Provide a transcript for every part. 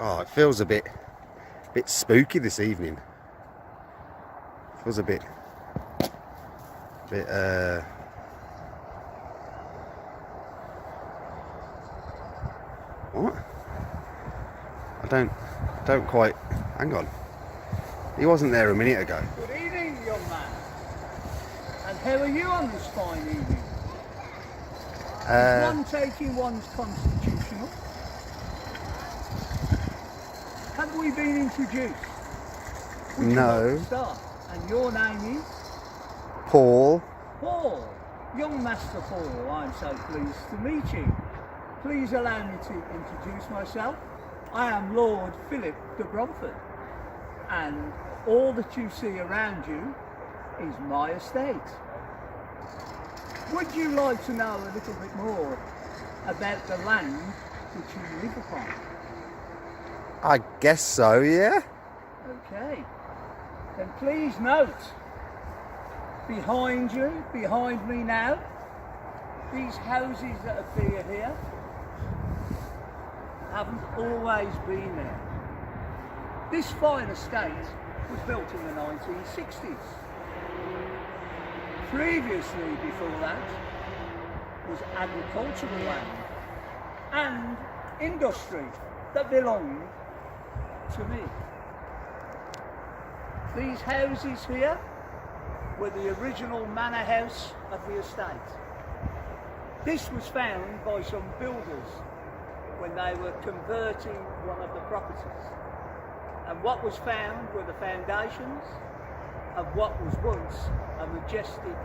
Oh, it feels a bit spooky this evening. Feels a bit what? I don't quite, hang on. He wasn't there a minute ago. Good evening, young man. And how are you on this fine evening? Is one taking one's constitutional? Have we been introduced? Would you No. like to start? And your name is? Paul. Paul. Young Master Paul, I'm so pleased to meet you. Please allow me to introduce myself. I am Lord Philip de Bromford, and all that you see around you is my estate. Would you like to know a little bit more about the land which you live upon? I guess so, yeah. Okay. Then please note, behind you, behind me now, these houses that appear here haven't always been there. This fine estate was built in the 1960s. Previously, before that, was agricultural land and industry that belonged to me. These houses here were the original manor house of the estate. This was found by some builders when they were converting one of the properties. And what was found were the foundations of what was once a majestic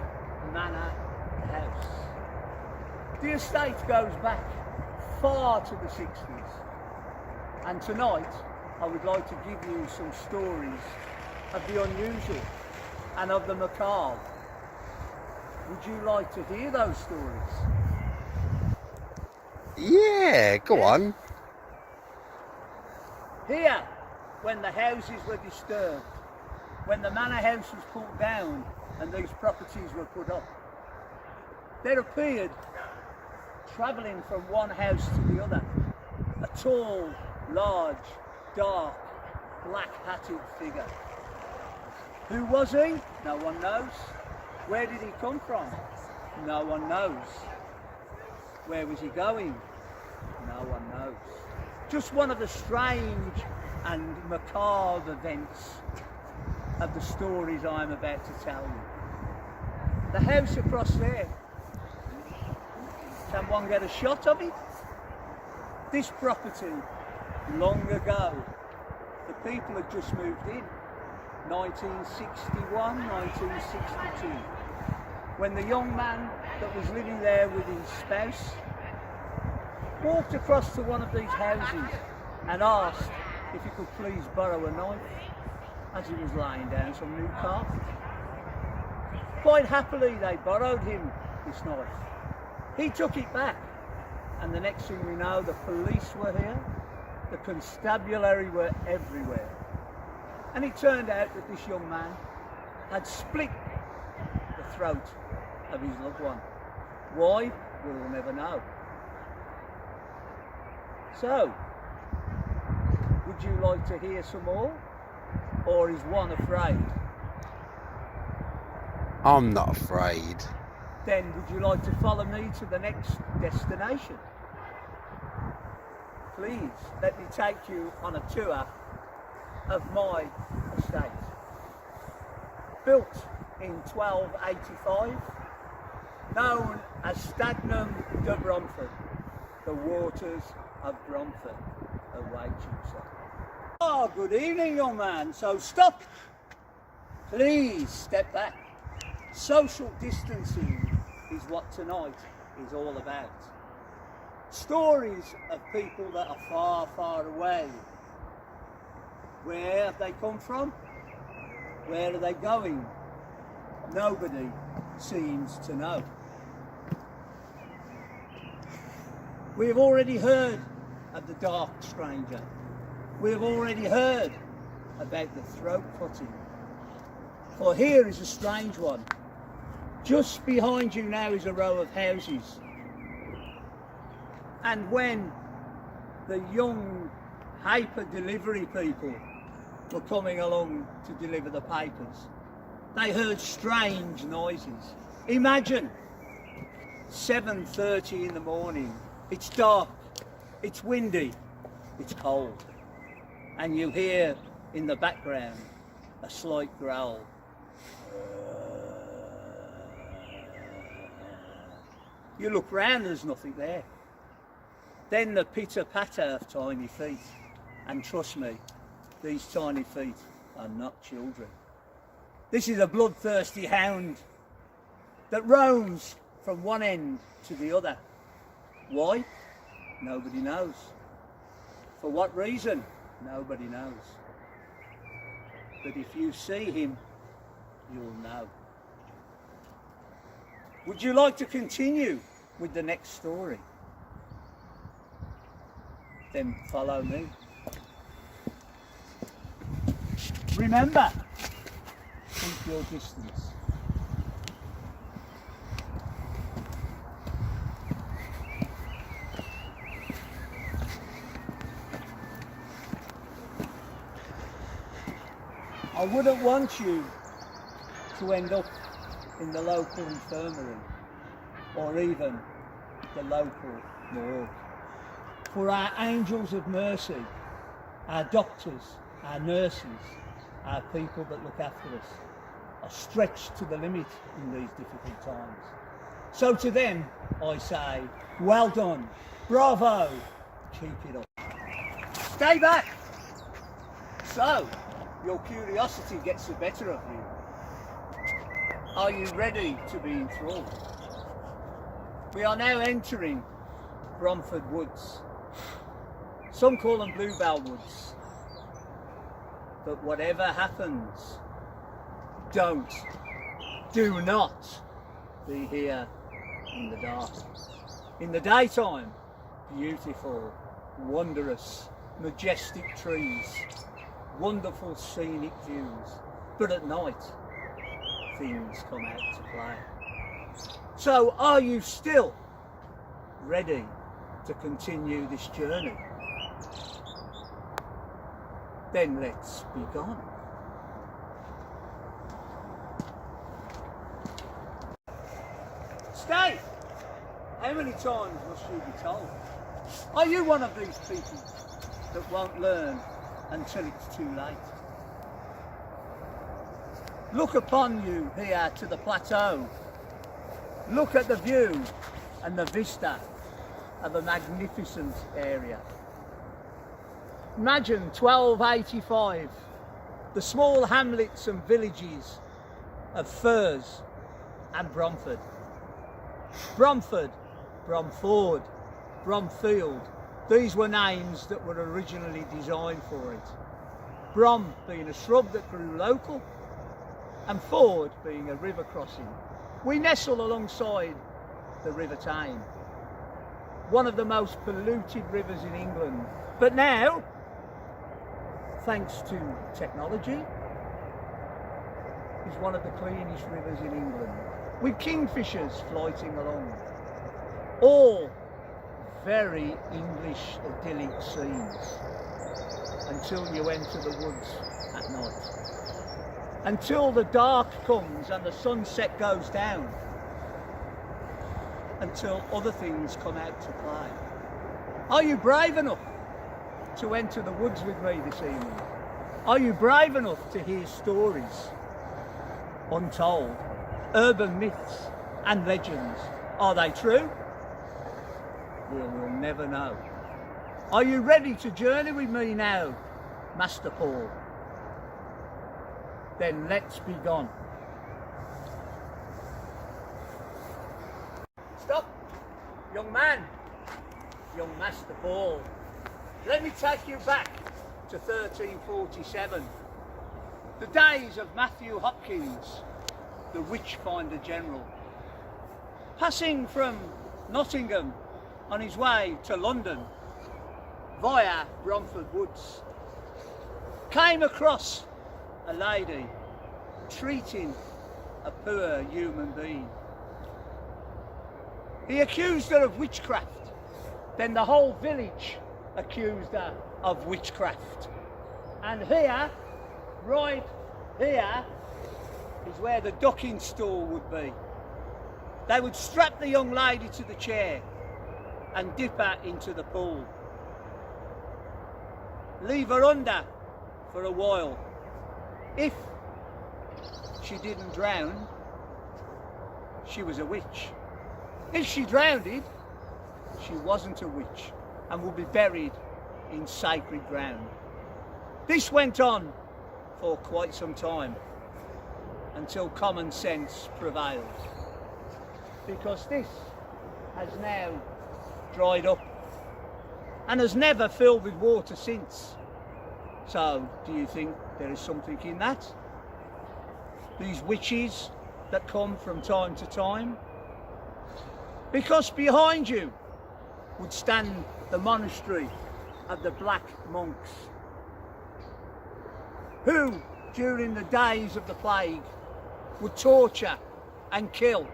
manor house. The estate goes back far to the 60s. And tonight, I would like to give you some stories of the unusual and of the macabre. Would you like to hear those stories? Yeah, go on. Here, when the houses were disturbed, when the manor house was pulled down and these properties were put up, there appeared, travelling from one house to the other, a tall, large, dark, black-hatted figure. Who was he? No one knows. Where did he come from? No one knows. Where was he going? No one knows. Just one of the strange and macabre events of the stories I'm about to tell you. The house across there. Can one get a shot of it? This property, long ago, the people had just moved in. 1961, 1962. When the young man that was living there with his spouse walked across to one of these houses and asked if he could please borrow a knife as he was laying down some new carpet. Quite happily they borrowed him this knife. He took it back, and the next thing we know, the police were here, the constabulary were everywhere. And it turned out that this young man had split the throat of his loved one. Why? We'll never know. So, would you like to hear some more? Or is one afraid? I'm not afraid. Then would you like to follow me to the next destination? Please, let me take you on a tour of my estate. Built in 1285, known as Stagnum de Bromford, the waters of Bromford await you, sir. Oh, good evening, young man. So stop. Please step back. Social distancing is what tonight is all about. Stories of people that are far, far away. Where have they come from? Where are they going? Nobody seems to know. We have already heard of the dark stranger. We have already heard about the throat cutting. For here is a strange one. Just behind you now is a row of houses. And when the young paper delivery people were coming along to deliver the papers. They heard strange noises. Imagine 7:30 in the morning, it's dark, it's windy, it's cold, and you hear in the background a slight growl. You look round, there's nothing there. Then the pitter-patter of tiny feet, and trust me, these tiny feet are not children. This is a bloodthirsty hound that roams from one end to the other. Why? Nobody knows. For what reason? Nobody knows. But if you see him, you'll know. Would you like to continue with the next story? Then follow me. Remember, keep your distance. I wouldn't want you to end up in the local infirmary or even the local morgue. For our angels of mercy, our doctors, our nurses, our people that look after us are stretched to the limit in these difficult times. So to them, I say, well done, bravo, keep it up. Stay back. So, your curiosity gets the better of you. Are you ready to be enthralled? We are now entering Bromford Woods. Some call them Bluebell Woods. But whatever happens, do not be here in the dark. In the daytime, beautiful, wondrous, majestic trees, wonderful scenic views. But at night, things come out to play. So are you still ready to continue this journey? Then let's be gone. Stay! How many times must you be told? Are you one of these people that won't learn until it's too late? Look upon you here to the plateau. Look at the view and the vista of a magnificent area. Imagine 1285, the small hamlets and villages of Furs and Bromford. Bromford, Bromford, Bromfield, these were names that were originally designed for it. Brom being a shrub that grew local, and Ford being a river crossing. We nestle alongside the River Tyne, one of the most polluted rivers in England. But now, thanks to technology, is one of the cleanest rivers in England, with kingfishers floating along. All very English idyllic scenes, until you enter the woods at night. Until the dark comes and the sunset goes down. Until other things come out to play. Are you brave enough to enter the woods with me this evening? Are you brave enough to hear stories untold, urban myths and legends? Are they true? We'll never know. Are you ready to journey with me now, Master Paul? Then let's be gone. Stop, young man, young Master Paul. Let me take you back to 1347, the days of Matthew Hopkins, the Witchfinder General. Passing from Nottingham on his way to London via Bromford Woods, came across a lady treating a poor human being. He accused her of witchcraft. Then the whole village accused her of witchcraft. And here, right here, is where the ducking stool would be. They would strap the young lady to the chair and dip her into the pool. Leave her under for a while. If she didn't drown, she was a witch. If she drowned, she wasn't a witch and would be buried in sacred ground. This went on for quite some time until common sense prevailed, because this has now dried up and has never filled with water since. So, do you think there is something in that? These witches that come from time to time? Because behind you would stand the monastery of the Black Monks, who, during the days of the plague, would torture and kill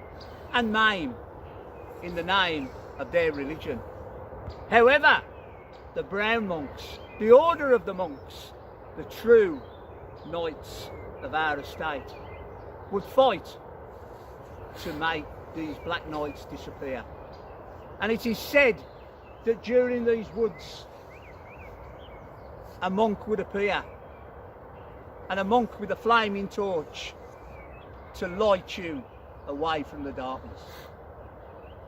and maim in the name of their religion. However, the brown monks, the order of the monks, the true knights of our estate, would fight to make these black knights disappear. And it is said that during these woods, a monk would appear, and a monk with a flaming torch to light you away from the darkness.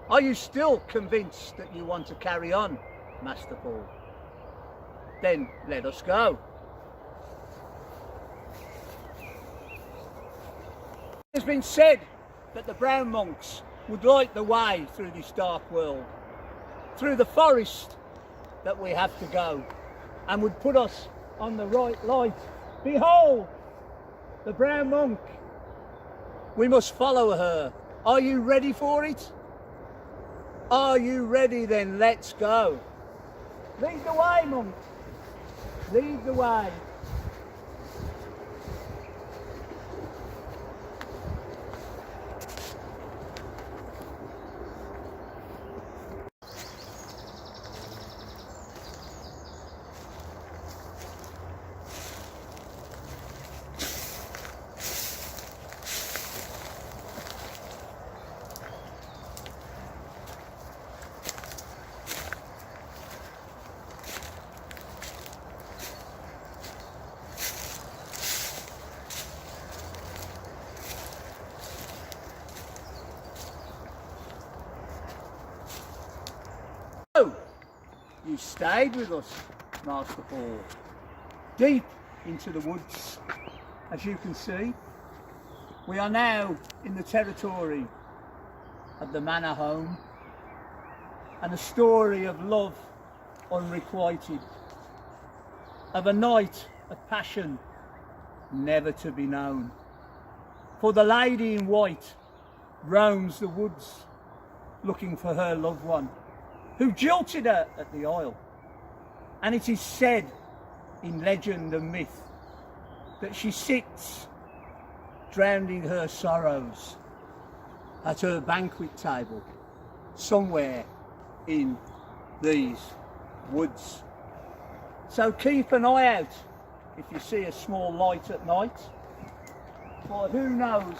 Are you still convinced that you want to carry on, Master Paul? Then let us go. It has been said that the brown monks would light the way through this dark world, through the forest that we have to go, and would put us on the right light. Behold, the brown monk. We must follow her. Are you ready for it? Are you ready? Then let's go. Lead the way, monk. Lead the way. You stayed with us, Master Paul, deep into the woods. As you can see, we are now in the territory of the manor home, and a story of love unrequited, of a night of passion never to be known. For the lady in white roams the woods looking for her loved one, who jilted her at the isle. And it is said in legend and myth that she sits drowning her sorrows at her banquet table somewhere in these woods. So keep an eye out if you see a small light at night, for who knows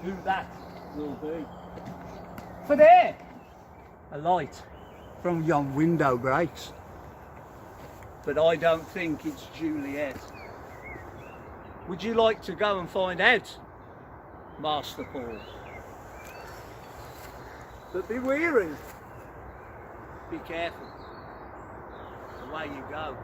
who that will be. For there, a light from yon window breaks, but I don't think it's Juliet. Would you like to go and find out, Master Paul? But be wary, be careful the way you go.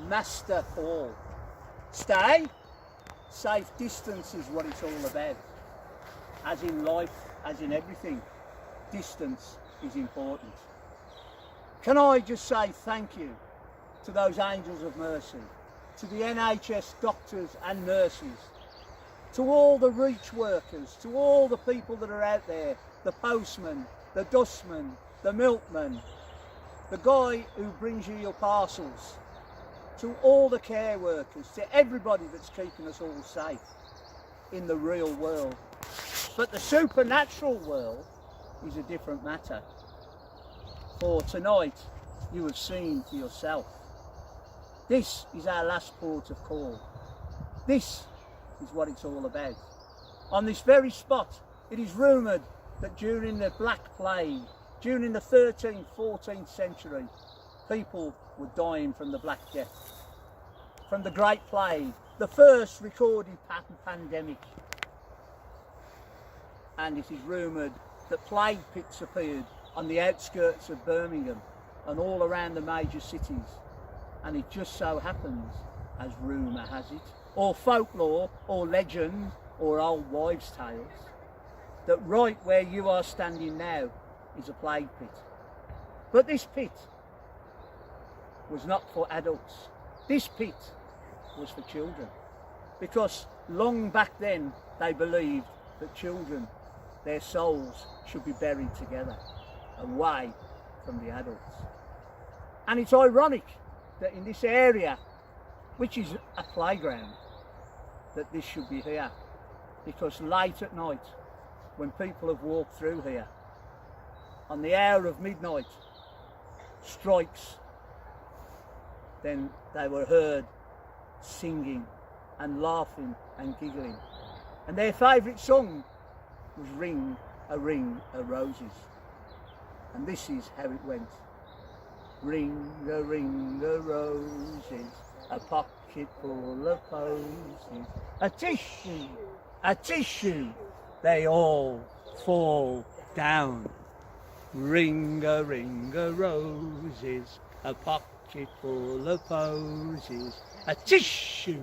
Master Paul. Stay. Safe distance is what it's all about. As in life, as in everything, distance is important. Can I just say thank you to those angels of mercy, to the NHS doctors and nurses, to all the reach workers, to all the people that are out there, the postman, the dustman, the milkman, the guy who brings you your parcels, to all the care workers, to everybody that's keeping us all safe in the real world. But the supernatural world is a different matter. For tonight, you have seen for yourself. This is our last port of call. This is what it's all about. On this very spot, it is rumoured that during the Black Plague, during the 13th, 14th century, people were dying from the Black Death, from the Great Plague, the first recorded pandemic. And it is rumoured that plague pits appeared on the outskirts of Birmingham and all around the major cities. And it just so happens, as rumour has it, or folklore, or legend, or old wives' tales, that right where you are standing now is a plague pit. But this pit was not for adults. This pit was for children. Because long back then they believed that children, their souls, should be buried together, away from the adults. And it's ironic that in this area, which is a playground, that this should be here. Because late at night, when people have walked through here, on the hour of midnight, strikes, then they were heard singing and laughing and giggling. And their favourite song was Ring a Roses. And this is how it went. Ring a roses, a pocket full of posies, a tissue, they all fall down. Ring a roses, a pocket full of posies, a tissue,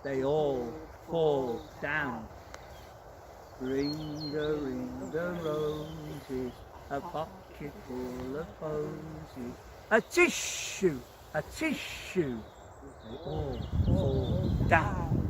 they all fall down. Ring a roses, a pocket full of posies, a tissue, they all fall down.